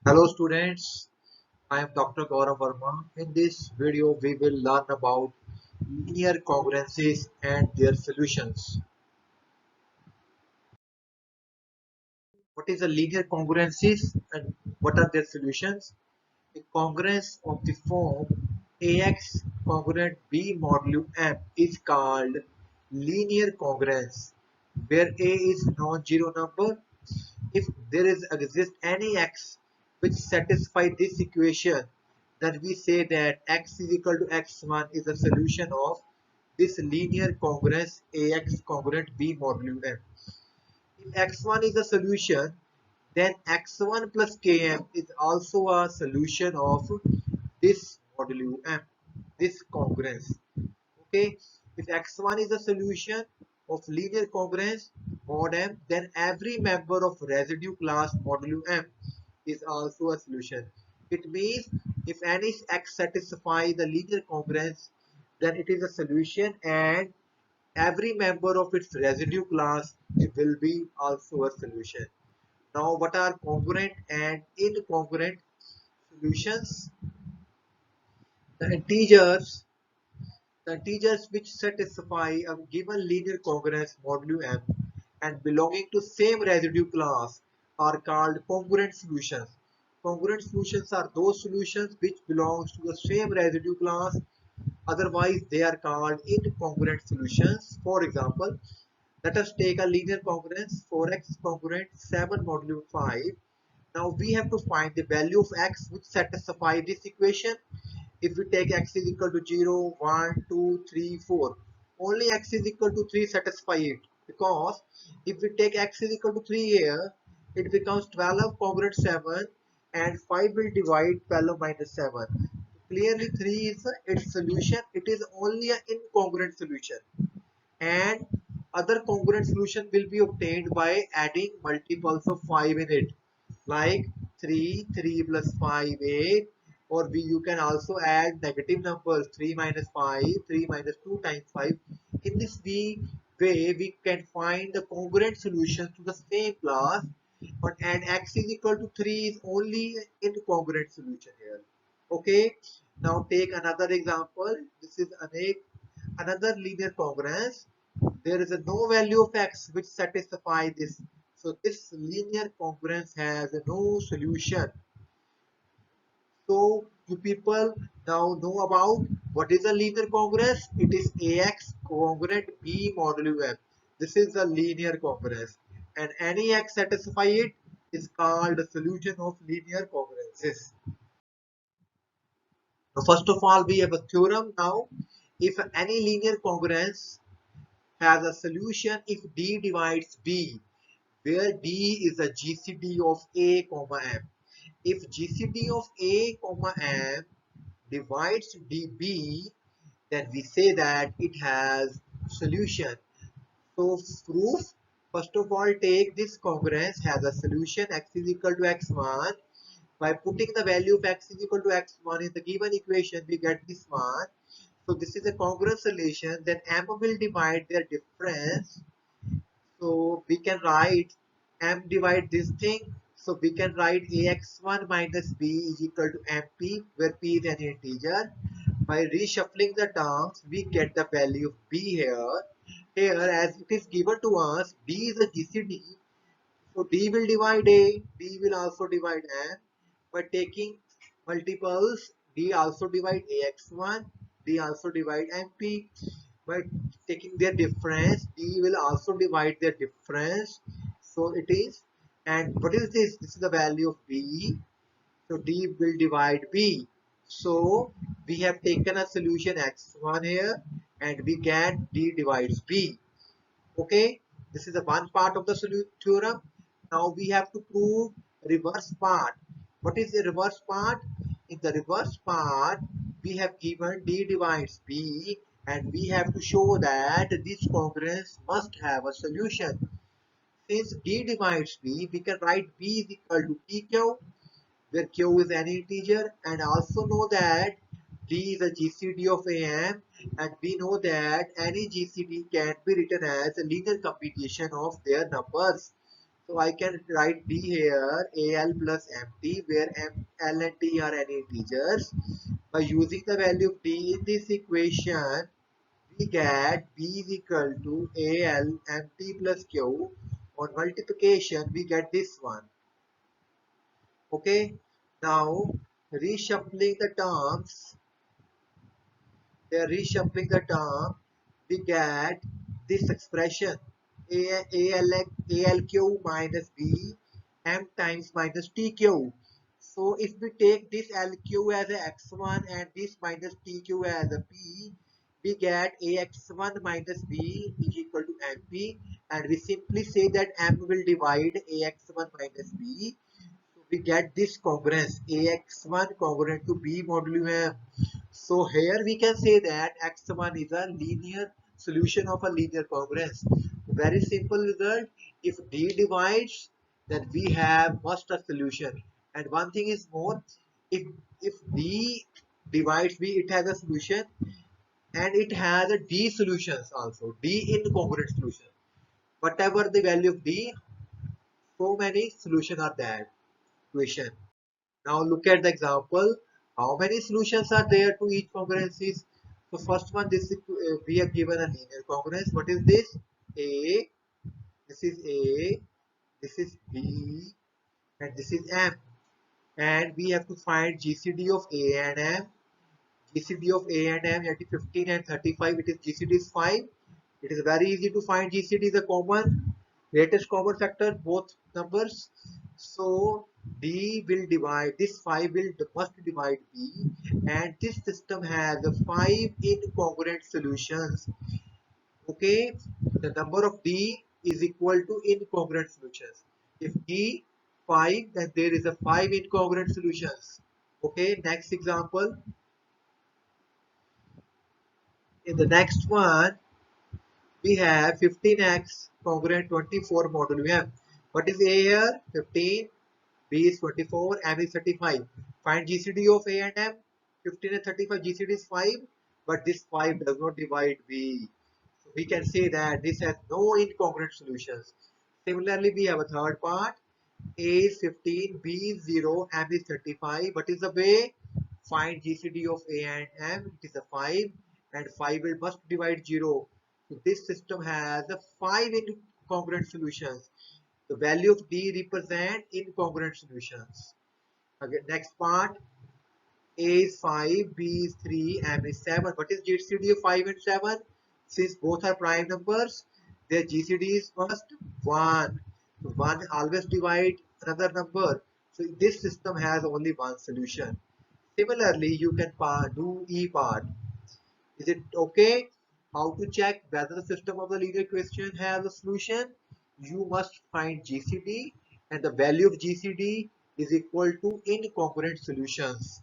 Hello students, I am Dr. Gaurav Verma. In this video, we will learn about linear congruences and their solutions. What is a linear congruences and what are their solutions? A congruence of the form AX congruent B modulo M is called linear congruence, where A is non-zero number. If there exists any x which satisfy this equation, then we say that x is equal to x1 is a solution of this linear congruence ax congruent b modulo m. If x1 is a solution, then x1 plus km is also a solution of this modulo m, this congruence. Okay, if x1 is a solution of linear congruence mod m, then every member of residue class modulo m is also a solution. It means if any x satisfy the linear congruence, then it is a solution, and every member of its residue class it will be also a solution. Now, what are congruent and incongruent solutions? The integers The integers which satisfy a given linear congruence modulo m and belonging to same residue class are called congruent solutions. Congruent solutions are those solutions which belongs to the same residue class, otherwise they are called incongruent solutions. For example, let us take a linear congruence 4x congruent 7 modulo 5. Now we have to find the value of x which satisfy this equation. If we take x is equal to 0, 1, 2, 3, 4, only x is equal to 3 satisfy it, because if we take x is equal to 3 here, it becomes 12 congruent 7 and 5 will divide 12 minus 7. Clearly 3 is its solution. It is only an incongruent solution, and other congruent solution will be obtained by adding multiples of 5 in it, like 3, 3 plus 5, 8, or you can also add negative numbers 3 minus 5, 3 minus 2 times 5. In this way, we can find the congruent solution to the same class, and x is equal to 3 is only incongruent solution here. Okay, now take another example. This is another linear congruence. There is a no value of x which satisfy this. So this linear congruence has no solution. So you people now know about what is a linear congruence. It is ax congruent b modulo m. This is a linear congruence, and any x satisfy it is called a solution of linear congruences. So first of all, we have a theorem now. If any linear congruence has a solution if D divides B, where D is a GCD of A, M. If GCD of A, M divides DB, then we say that it has solution. So proof, first of all, take this congruence has a solution x is equal to x1. By putting the value of x is equal to x1 in the given equation, we get this one. So this is a congruent solution. Then m will divide their difference. So we can write m divide this thing. So we can write ax1 minus b is equal to mp, where p is an integer. By reshuffling the terms, we get the value of b here. Here, as it is given to us, b is a GCD. So d will divide a, d will also divide m. By taking multiples, d also divide ax1, d also divide mp. By taking their difference, d will also divide their difference. So it is, and what is this? This is the value of b. So d will divide b. So we have taken a solution x1 here, and we get d divides b. Okay, this is the one part of the theorem. Now we have to prove reverse part. What is the reverse part? In the reverse part, we have given d divides b, and we have to show that this congruence must have a solution. Since d divides b, we can write b is equal to pq, where q is any integer, and also know that D is a GCD of AM, and we know that any GCD can be written as a linear computation of their numbers. So I can write D here, AL plus MT, where L and T are any integers. By using the value of D in this equation, we get B is equal to AL MT plus Q. On multiplication, we get this one. Okay. Now, reshuffling the terms, they are reshuffling the term, we get this expression ALQ minus B M times minus TQ. So if we take this LQ as a x1 and this minus TQ as a P, we get AX1 minus B is equal to MP, and we simply say that M will divide AX1 minus B. So we get this congruence AX1 congruent to B modulo M. So here we can say that x1 is a linear solution of a linear congruence. Very simple result. If D divides, then we have must a solution. And one thing is more, if D divides B, it has a solution, and it has a D solutions also. D incongruent solution. Whatever the value of D, so many solutions are that equation. Now look at the example. How many solutions are there to each congruencies? So first one, this is we have given a linear congruence. What is this? A. This is A. This is B, and this is M. And we have to find GCD of A and M. GCD of A and M, that is 15 and 35. It is GCD is 5. It is very easy to find GCD is a common, greatest common factor, both numbers. So D will divide, this 5 will must divide B, and this system has 5 incongruent solutions. Okay, the number of D is equal to incongruent solutions. If D 5, then there is a 5 incongruent solutions. Okay, next example. In the next one, we have 15x congruent 24 modulo M. What is A here? 15, B is 24, M is 35. Find GCD of A and M. 15 and 35, GCD is 5, but this 5 does not divide B. So we can say that this has no incongruent solutions. Similarly, we have a third part. A is 15, B is 0, M is 35. What is the way? Find GCD of A and M. It is a 5, and 5 will must divide 0. So this system has the 5 incongruent solutions. The value of D represent incongruent solutions. Again, next part. A is 5, B is 3, M is 7. What is GCD of 5 and 7? Since both are prime numbers, their GCD is first 1. So 1 always divide another number. So this system has only one solution. Similarly, you can do E part. Is it okay? How to check whether the system of the linear equation has a solution? You must find GCD, and the value of GCD is equal to incongruent solutions.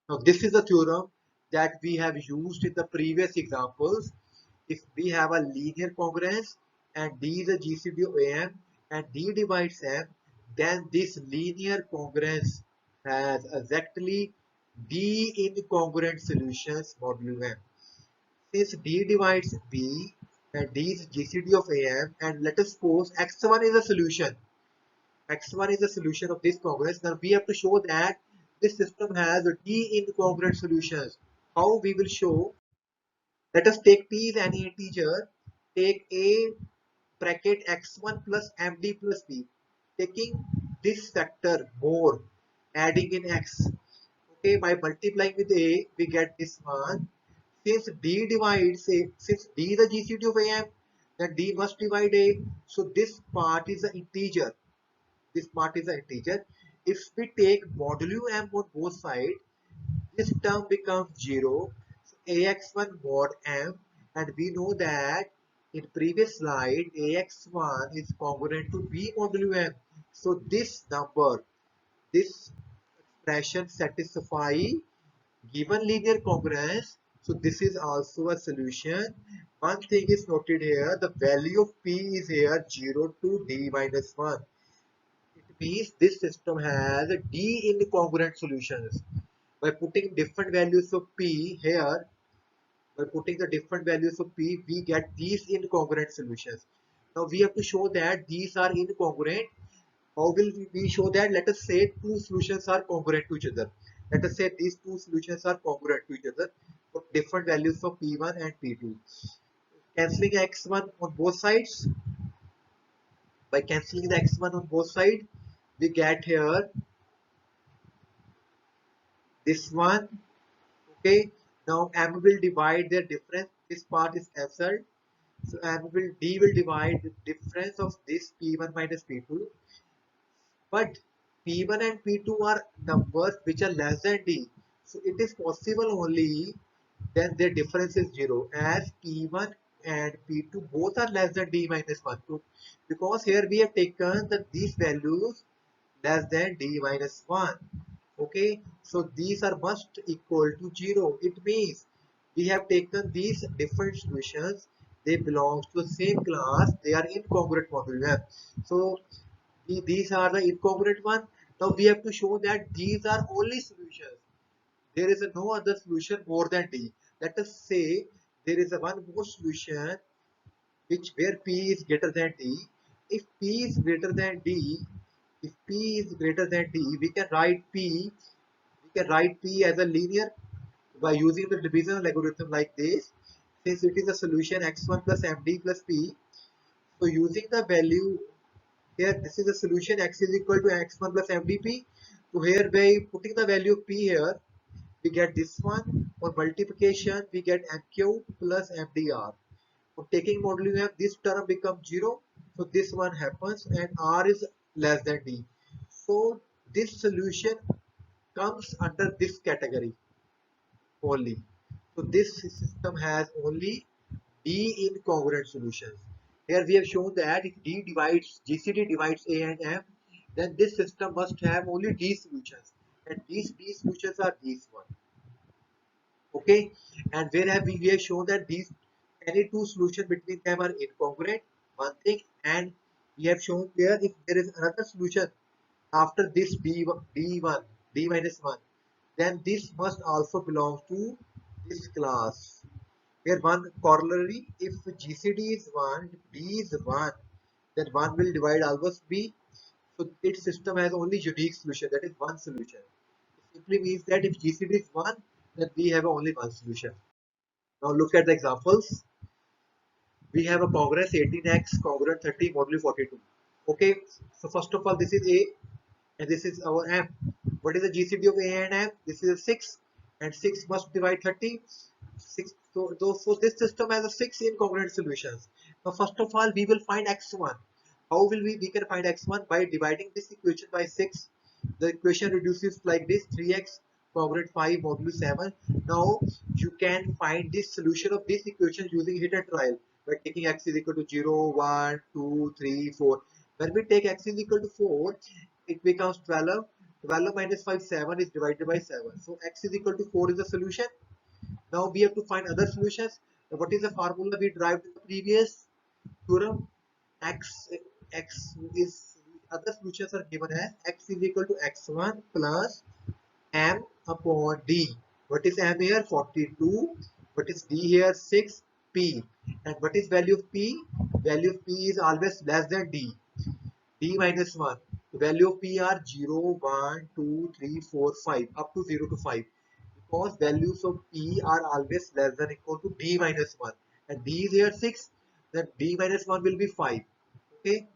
Now this is a theorem that we have used in the previous examples. If we have a linear congruence and D is a GCD of AM and D divides M, then this linear congruence has exactly D incongruent solutions modulo M. Since D divides B and D is GCD of AM, and let us suppose X1 is a solution. X1 is the solution of this congruence. Now we have to show that this system has D incongruent solutions. How we will show? Let us take P is any integer. Take A bracket x1 plus md plus b. Taking this factor more, adding in x. Okay, by multiplying with A, we get this one. Since D divides A, since D is the GCD of AM, then D must divide A. So this part is an integer. This part is an integer. If we take modulo M on both sides, this term becomes 0. So AX1 mod M, and we know that in previous slide AX1 is congruent to B modulo M. So this number, this expression satisfy given linear congruence. So this is also a solution. One thing is noted here, the value of P is here 0 to D minus 1. It means this system has D incongruent solutions. By putting different values of P here, by putting the different values of P, we get these incongruent solutions. Now we have to show that these are incongruent. How will we show that? Let us say two solutions are congruent to each other. Let us say these two solutions are congruent to each other for different values of P1 and P2. Cancelling x1 on both sides, by cancelling the x1 on both sides, we get here this one. Okay, now m will divide their difference. This part is cancelled. So d will divide the difference of this P1 minus P2. But P1 and P2 are numbers which are less than D. So it is possible only then their difference is 0, as P1 and P2 both are less than D minus 1. So because here we have taken that these values less than D minus 1. Okay, so these are must equal to 0. It means we have taken these different solutions, they belong to the same class, they are incongruent modular. So these are the incongruent one. Now we have to show that these are only solutions. There is no other solution more than D. Let us say there is a one more solution which where P is greater than D. If P is greater than D, if P is greater than D, we can write P as a linear by using the division algorithm like this. Since it is a solution x1 plus md plus p, so using the value here, this is a solution x is equal to x1 plus mdp. So here by putting the value of p here, we get this one. For multiplication, we get mq plus mdr. For taking modulo f, this term becomes 0. So this one happens and r is less than d. So this solution comes under this category only. So this system has only D incongruent solutions. Here we have shown that if D divides GCD divides A and M, then this system must have only D solutions, and these D solutions are these one. Okay, and where have we have shown that these any two solutions between them are incongruent, one thing, and we have shown there if there is another solution after this D1 D minus 1, then this must also belong to this class. Where one corollary, if GCD is 1, if D is 1, then 1 will divide almost B. So its system has only unique solution, that is one solution. It simply means that if GCD is 1, then we have only one solution. Now look at the examples. We have a congruence 18x, congruent 30, modulo 42. Okay, so first of all, this is A and this is our M. What is the GCD of A and M? This is a 6 and 6 must divide 30. 6. So this system has a 6 incongruent solutions. Now first of all, we will find x1. How will we can find x1? By dividing this equation by 6. The equation reduces like this: 3x congruent 5 modulo 7. Now you can find this solution of this equation using hit and trial by taking x is equal to 0, 1, 2, 3, 4. When we take x is equal to 4, it becomes 12. 12 minus 5, 7 is divided by 7. So x is equal to 4 is the solution. Now we have to find other solutions. What is the formula we derived in the previous theorem? X is other solutions are given as x is equal to x1 plus m upon d. What is m here? 42. What is d here? 6p. And what is value of p? Value of p is always less than d. D minus 1. The value of P are 0, 1, 2, 3, 4, 5, up to 0 to 5. Because values of P are always less than equal to D minus 1. And D is here 6, then D minus 1 will be 5. Okay,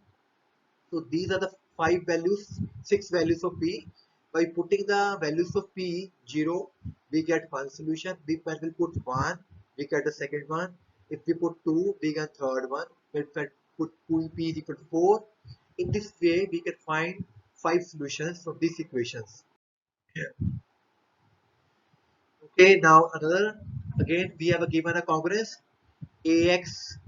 so these are the 5 values, 6 values of P. By putting the values of P 0, we get one solution. When we put 1, we get the second one. If we put 2, we get third one. If we put 2P is equal to 4. In this way, we can find 5 solutions from these equations. Okay, now another, again we have given a congruence AX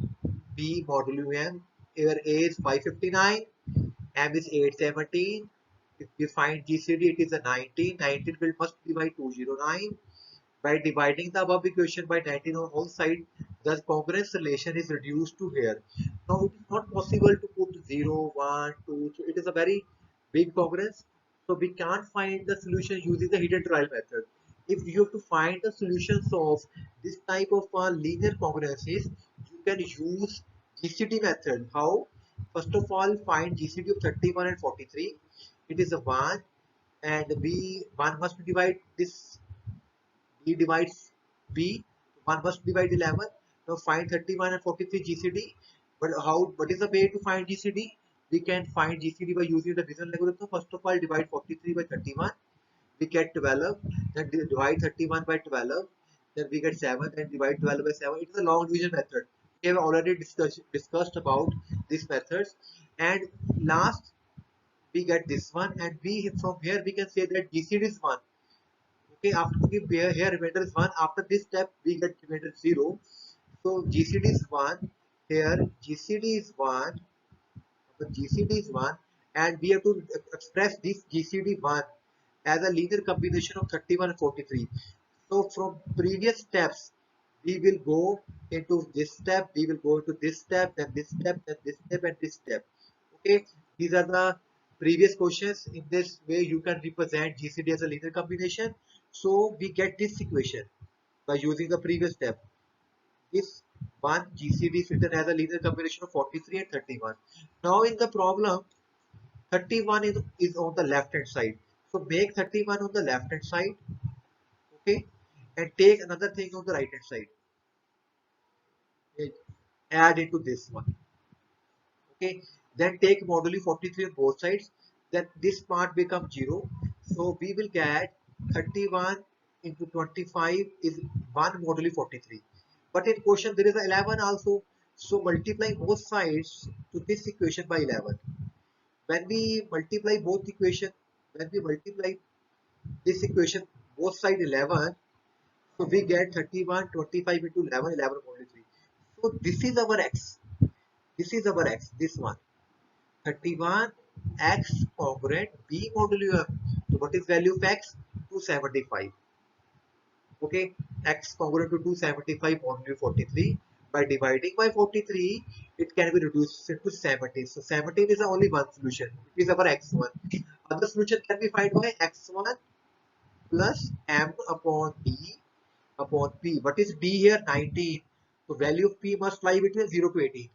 B modulo M, where A is 559, M is 817. If we find GCD, it is a 19. 19 will must be by 209. By dividing the above equation by 19 on all sides, the congruence relation is reduced to here. Now it is not possible to put 0, 1, 2, so it is a very big congruence. So we can't find the solution using the hidden trial method. If you have to find the solutions of this type of linear congruences, you can use GCD method. How? First of all, find GCD of 31 and 43. It is a 1 and B 1 must divide this. B divides B. 1 must divide 11. Now find 31 and 43 GCD. But how? What is the way to find GCD? We can find GCD by using the division algorithm. First of all, divide 43 by 31. We get 12. Then divide 31 by 12. Then we get 7. Then divide 12 by 7. It is a long division method. We have already discussed about these methods. And last, we get this one. And we from here we can say that GCD is 1. Okay, after we here remainder is 1. After this step, we get remainder 0. So GCD is 1. Here GCD is 1. So GCD is 1. And we have to express this GCD 1 as a linear combination of 31 and 43. So from previous steps, we will go into this step, we will go into this step, then this step, then this step, and this step. Okay, these are the previous questions. In this way, you can represent GCD as a linear combination. So we get this equation by using the previous step. This one GCD is written as a linear combination of 43 and 31. Now in the problem, 31 is on the left hand side. So make 31 on the left hand side, okay, and take another thing on the right hand side. Okay, add into this one, okay. Then take moduli 43 on both sides. Then this part becomes 0. So we will get 31 into 25 is 1 moduli 43. But in question there is a 11 also. So multiply both sides to this equation by 11. When we multiply both equation, when we multiply this equation both side 11, so we get 31, 25 into 11, 11 only 3. So this is our x. This is our x, this one. 31 x congruent b modulo f. So what is value of x? 275. Okay, x congruent to 275 modulo 43. By dividing by 43, it can be reduced to 17. So 17 is the only one solution. It is our x1. Other solution can be found by x1 plus m upon d upon p. What is d here? 19. So value of p must lie between 0 to 18.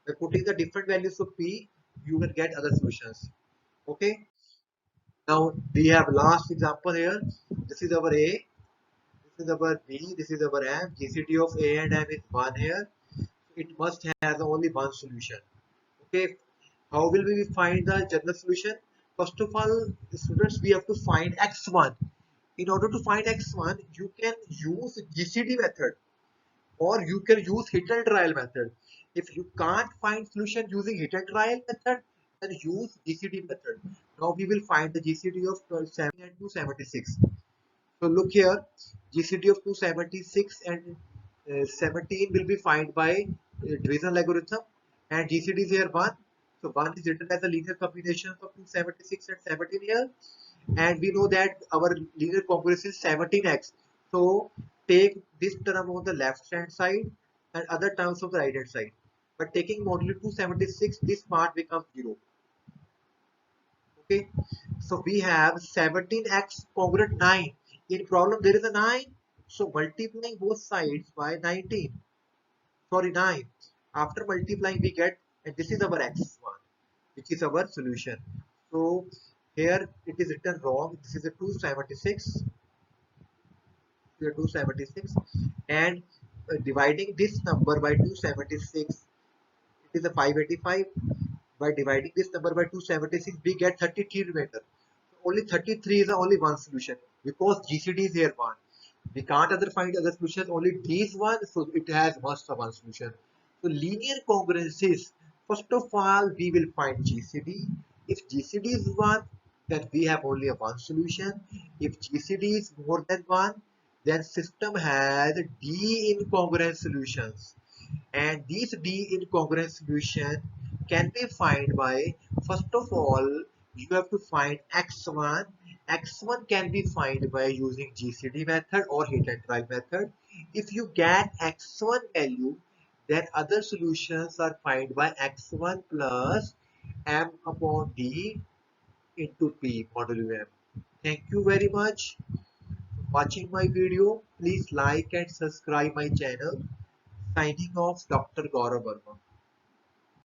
By putting the different values of p, you will get other solutions. Okay. Now we have last example here. This is our A. This is our B. This is our M. GCD of A and M is 1 here. It must have only one solution. Okay. How will we find the general solution? First of all, students, we have to find x1. In order to find x1, you can use GCD method or you can use hit and trial method. If you can't find solution using hit and trial method, then use GCD method. Now we will find the GCD of 7 and 276. So look here, GCD of 276 and 17 will be found by division algorithm, and GCD is here 1. So 1 is written as a linear combination of 276 and 17 here, and we know that our linear congruence is 17x. So take this term on the left hand side and other terms on the right hand side. But taking modulo 276, this part becomes 0. Okay, so we have 17x congruent 9. In problem there is a 9, so multiplying both sides by 19, sorry 9. After multiplying we get, and this is our x1, which is our solution. So here it is written wrong. This is a 276. 276, and dividing this number by 276, it is a 585. By dividing this number by 276, we get 33 remainder. Only 33 is the only one solution because GCD is here 1. We can't other find other solutions, only these one, so it has must have one solution. So linear congruences, first of all we will find GCD. If GCD is 1, then we have only a one solution. If GCD is more than 1, then system has D incongruent solutions, and these D incongruent solution can be found by, first of all you have to find x1. X1 can be found by using GCD method or hit and try method. If you get x1 value, then other solutions are found by x1 plus m upon d into p modulo m. Thank you very much for watching my video. Please like and subscribe my channel. Signing off, Dr. Gaurav Verma.